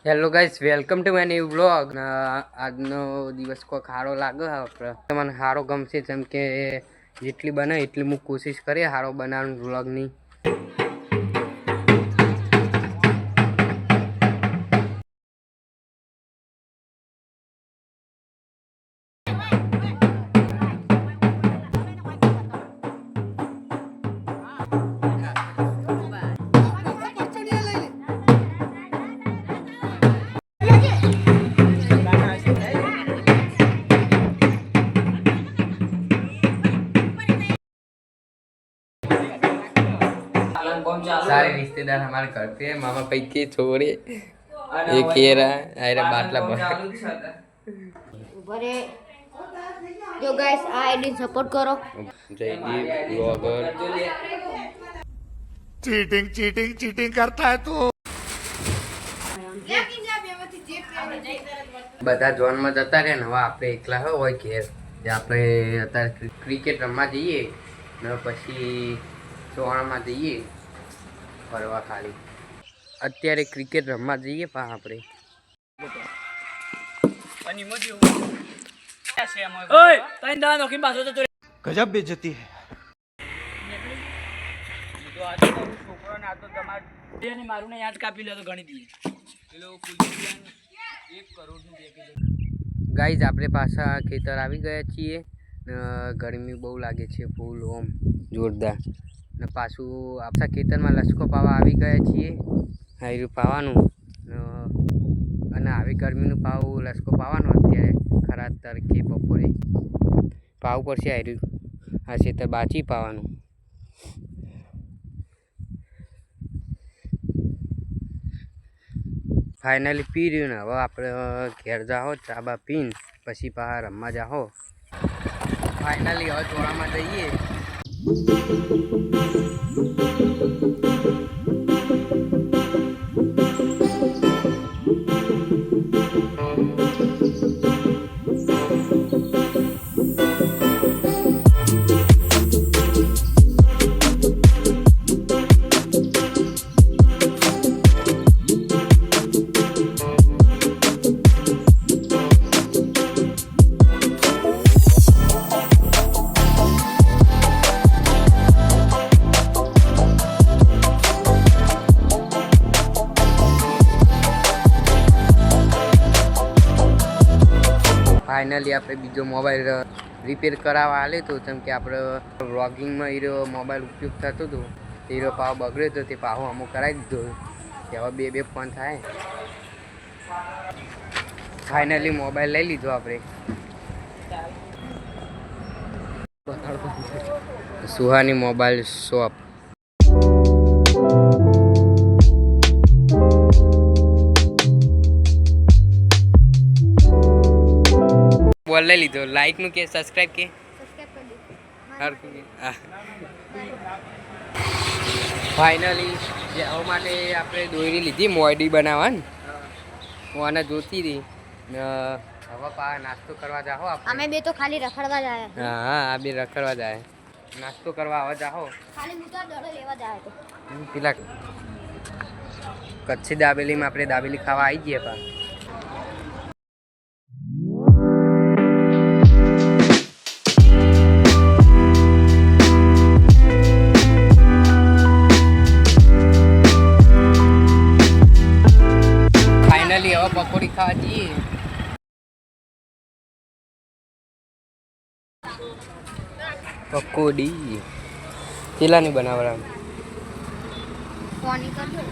Hello guys, welcome to my new vlog. આજનો દિવસ કોઈ સારો લાગે આપણે મને સારો ગમશે, જેમ કે જેટલી બને એટલી હું કોશિશ કરીએ સારો બનાવવાનું વ્લોગની. सारे रिश्तेदार हमारे घर पे है. मामा पैके छोड़े एक ये रहा अरे बाटला बरे जो गाइस आईडी सपोर्ट करो. Jaydeep blogger. Cheating cheating cheating करता है तू. બધા ઝોનમાં જતા રહે ને હવે આપણે એકલા હોય ઘેર જે આપણે અત્યારે ક્રિકેટ રમવા જઈએ ને પછી ચોણામાં જઈએ ફરવા. ખાલી અત્યારે ક્રિકેટ રમવા જઈએ પણ આપણે गजब बेइज्जती है. ગાઈઝ આપણે પાછા ખેતર આવી ગયા છીએ. ગરમી બહુ લાગે છે ફૂલ ઓમ જોરદાર. ને પાછું આપણા ખેતરમાં લસકો પાવા આવી ગયા છીએ. હાર્યું પાવાનું અને આવી ગરમીનું પાવું લસકો પાવાનું અત્યારે ખરા તડકે બપોરે પાવું પડશે. હાર્યું આ ખેતર બાચી પાવાનું. ફાઇનલી પી રહ્યું ને હવે આપણે ઘેર જાઓ ચા બા પીને પછી બહાર રમવા જાઓ. ફાઇનલી હવે ચોળામાં જઈએ. ફાઇનલી આપણે બીજો મોબાઈલ રિપેર કરાવવા આલે તો, જેમ કે આપણે વ્લોગિંગમાં એરો મોબાઈલ ઉપયોગ થતો હતો એરો પાવ બગડ્યો હતો તે પાહો અમુક કરાવી દીધો. હવે બે ફોન થાય. ફાઇનલી મોબાઈલ લઈ લીધો આપણે. Suhani mobile shop. બોલ લઈ લીધો. લાઈક નું કે સબસ્ક્રાઇબ કે ફાઇનલી જવા માટે આપણે દોરી લીધી મોયડી બનાવવાની. હું આને જોતી રહી ને હવે પા નાસ્તો કરવા જાઓ. અમે બે તો ખાલી રખડવા જાય. હા આ બે રખડવા જાય. નાસ્તો કરવા હવે જાઓ. ખાલી મુતા દડો લેવા જાય તો પેલા કચ્છી દાબેલીમાં આપણે દાબેલી ખાવા આવી જઈએ પા. હવે પકોડી ખાવા જઈએ. પકોડી કેટલાની બનાવવા? ફોની કરજો.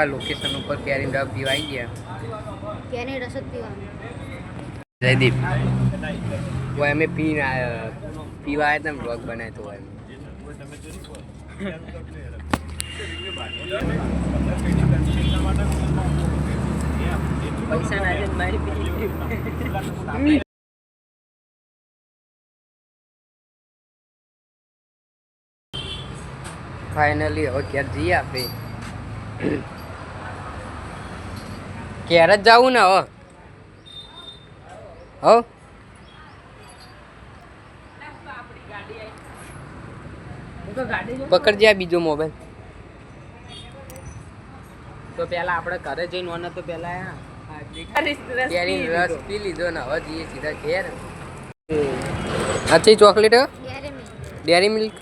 પાકા લોકેશન ઉપર કેરીનો રસ પીવા આવી ગયા. કેની રસ જ પીવાનું. જયદીપ वो हमें पीवा आया था ब्लॉग बनाए तो वो पैसा ना फाइनली હવે ક્યાં જઈએ આપણે ક્યારે જ જવું ને હવે હો પકડજે આ બીજો મોબાઈલ તો પેલા આપણે ઘરે જઈને ઓને તો પેલા કેરી રસ પી લીધો ને હવે જઈએ સીધા ઘેર. અચ્છી ચોકલેટ ડેરી મિલ્ક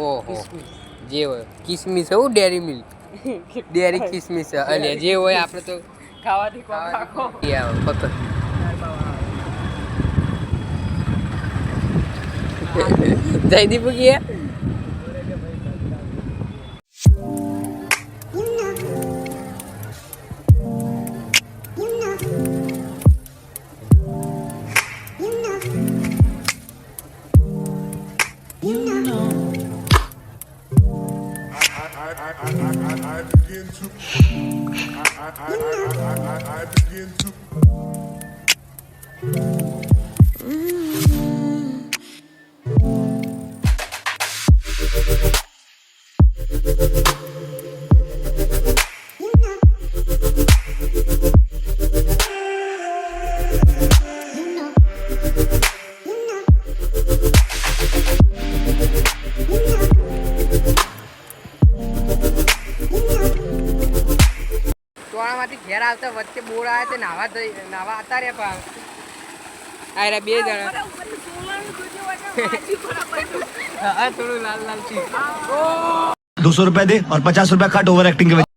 ઓહો જે હોય કિસમિસ હો ડેરી મિલ્ક ડેરી કિસમિસ અલે જે હોય આપણે તો ખાવાથી પકડ જયદીપ ગયા I begin to ચોળામાંથી ઘેર આવતા વચ્ચે બોર આવ્યા તે નાવા હતા રે પા આ બે જણા હા થોડું લાલ લાલ છે 200 रुपए दे और 50 रुपए कट ओवर एक्टिंग के वजह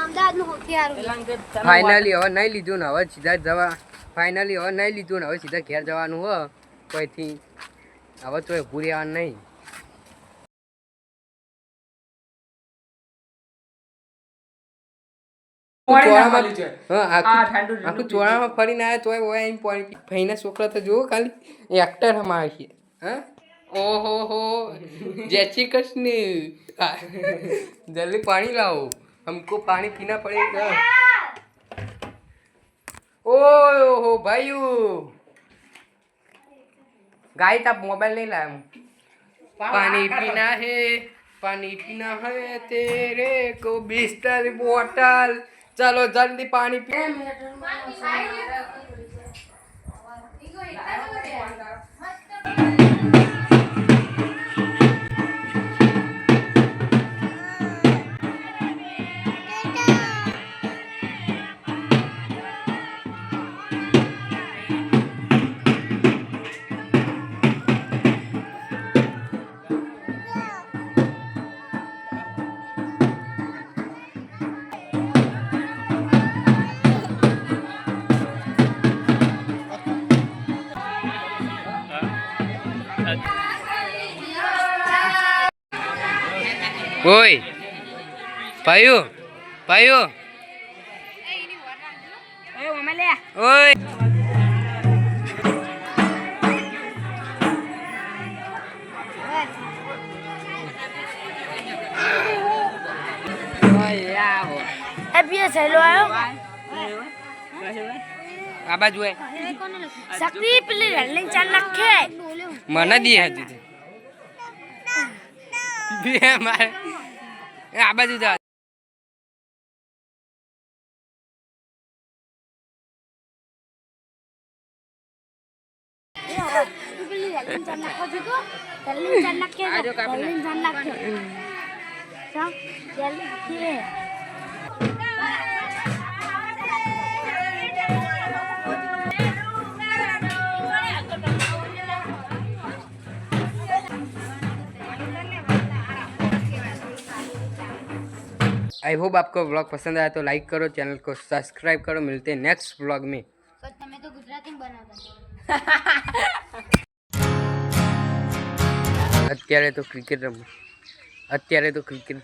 અમદાવાદનું હોથી હારું. ફાઇનલી હવે નહીં લીધું ને હવે સીધા જવા ફાઇનલી હવે નહીં લીધું ને હવે સીધા ઘેર જવાનું હો કોઈથી હવે તો ભૂરી આવવાનું નહીં. આખું ચોળામાં ફરીને આવ્યા તોય હોય એમ ભાઈના છોકરા તો જુઓ ખાલી એક્ટર અમારે છે હા ઓહો હો જય શ્રી કૃષ્ણ જલ્દી પાણી લાવો हमको पानी पीना पड़ेगा ओ भाई गाइस आप मोबाइल नहीं लाया पानी पीना है तेरे को बिस्तर बोतल चलो जल्दी पानी पी ओए पायो पायो ओए એપીએસ હેલો આયો આ બાજુ હે શક્તિ પેલી રેલિંગ ચાલ નાખે મને દી હતી બે મારે આ બાજુ જા પેલી રેલિંગ ચાલ નાખો છો રેલિંગ ચાલ નાખે રેલિંગ ચાલ નાખે સા રેલિંગ કે आई होप आपको व्लॉग पसंद आया तो लाइक करो, चैनल को सब्सक्राइब करो। मिलते हैं नेक्स्ट व्लॉग में। પણ તમે તો ગુજરાતીમાં બનાવતા અત્યારે તો ક્રિકેટ રમો, અત્યારે તો ક્રિકેટ